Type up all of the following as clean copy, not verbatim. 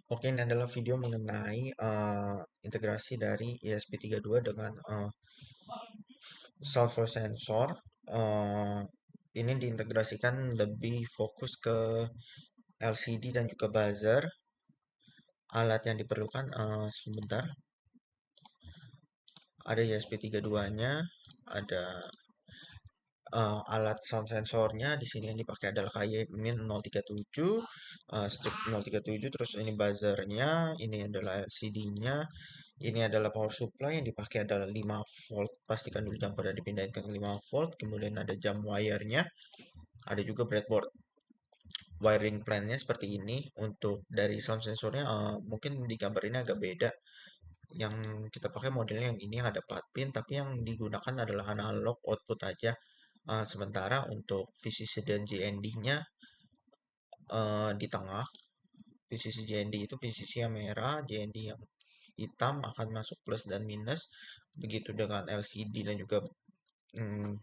Oke, ini adalah video mengenai integrasi dari ESP32 dengan sound voice sensor. Eh, ini diintegrasikan lebih fokus ke LCD dan juga buzzer. Alat yang diperlukan sebentar. Ada ESP32-nya, ada alat sound sensornya. Di sini yang dipakai adalah KY-Min 037, strip 037. Terus ini buzzernya, ini adalah LCD-nya. Ini adalah power supply, yang dipakai adalah 5 volt. Pastikan dulu jam pada dipindahin ke 5 volt. Kemudian ada jam wire-nya. Ada juga breadboard. Wiring plan-nya seperti ini. Untuk dari sound sensornya mungkin di gambar ini agak beda. Yang kita pakai modelnya yang ini, yang ada 4 pin, tapi yang digunakan adalah analog output aja. Sementara untuk VCC dan JND-nya di tengah. VCC JND itu VCC yang merah, JND yang hitam akan masuk plus dan minus. Begitu dengan LCD mm,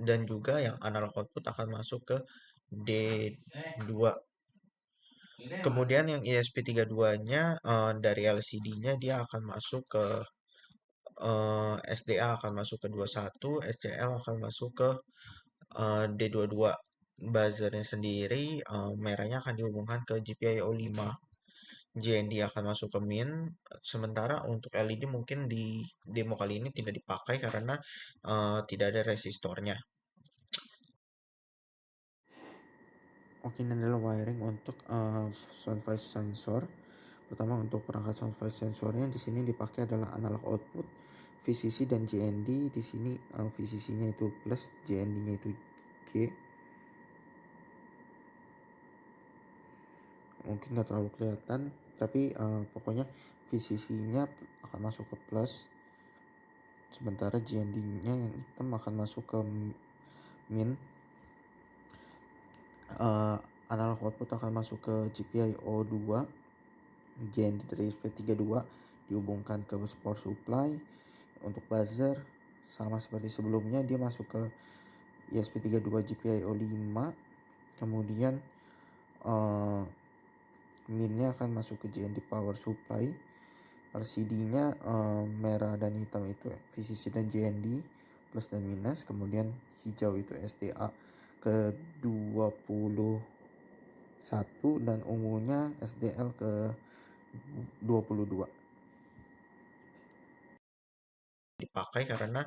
dan juga yang analog output akan masuk ke D2. Kemudian yang ESP32-nya dari LCD-nya dia akan masuk ke SDA akan masuk ke 21, SCL akan masuk ke D22. Buzzernya sendiri merahnya akan dihubungkan ke GPIO 5. JND akan masuk ke min. Sementara untuk LED mungkin di demo kali ini tidak dipakai karena tidak ada resistornya. Oke, ini adalah wiring untuk sound voice sensor. Pertama, untuk perangkat sound voice sensornya di sini dipakai adalah analog output, VCC dan JND. Di sini VCC-nya itu plus, JND-nya itu G. Mungkin nggak terlalu kelihatan, tapi pokoknya VCC-nya akan masuk ke plus. Sementara JND-nya yang hitam akan masuk ke min. Analog output akan masuk ke GPIO 2. JND dari SP32 dihubungkan ke power supply. Untuk buzzer sama seperti sebelumnya, dia masuk ke ESP32 GPIO 5. Kemudian minnya akan masuk ke JND power supply. LCD-nya merah dan hitam itu VCC dan JND plus dan minus. Kemudian hijau itu SDA ke 21 dan ungunya SDL ke 22. Dipakai karena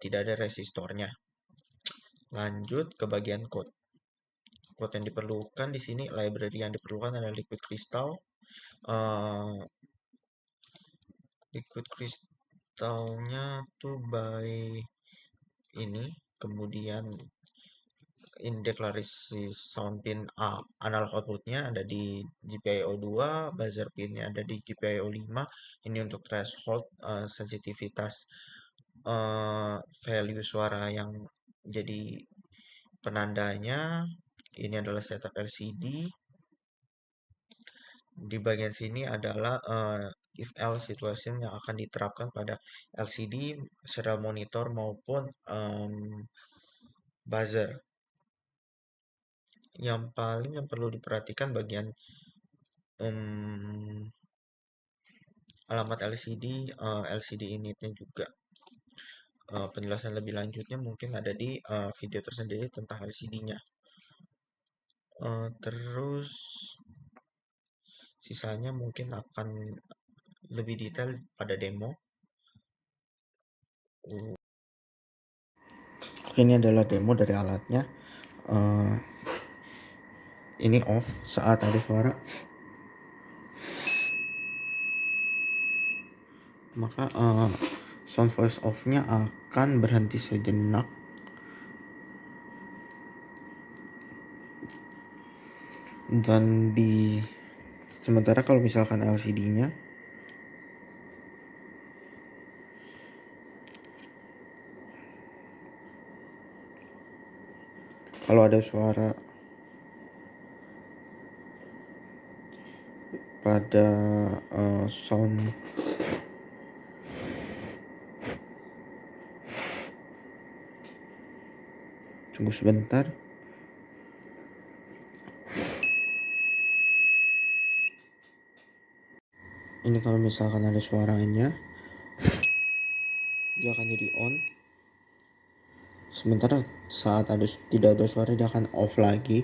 tidak ada resistornya. Lanjut ke bagian code. Code yang diperlukan di sini, library yang diperlukan adalah liquid crystal. Liquid crystalnya tuh by ini. Kemudian in deklarasi sound pin analog outputnya ada di GPIO 2, buzzer pinnya ada di GPIO 5. Ini untuk threshold sensitivitas value suara yang jadi penandanya. Ini adalah setup LCD. Di bagian sini adalah if else situation yang akan diterapkan pada LCD, serial monitor maupun buzzer. Yang paling yang perlu diperhatikan bagian alamat LCD, LCD initnya juga. Penjelasan lebih lanjutnya mungkin ada di video tersendiri tentang LCD-nya. Terus sisanya mungkin akan lebih detail pada demo. Ini adalah demo dari alatnya. Ini off saat ada suara, maka sound voice off-nya akan berhenti sejenak. Dan di sementara kalau misalkan LCD-nya kalau ada suara pada sound tunggu sebentar. Ini kalau misalkan ada suaranya, dia akan jadi on. Sementara saat tidak ada suara dia akan off lagi.